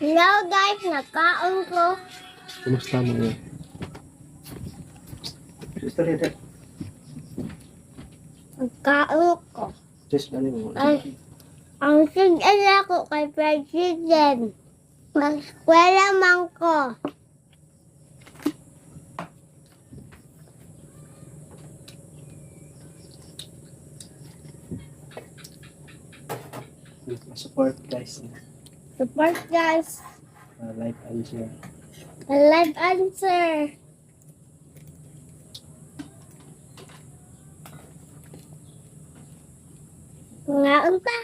Hello guys, nagkaon ko. Kumusta mo yun? Sister, ito. Nagkaon ko. Just dali mo. Ang sigala ko kay President. Mag-eskwela man ko. Support guys. Support guys. Like and share. Live answer. Ngaon pa.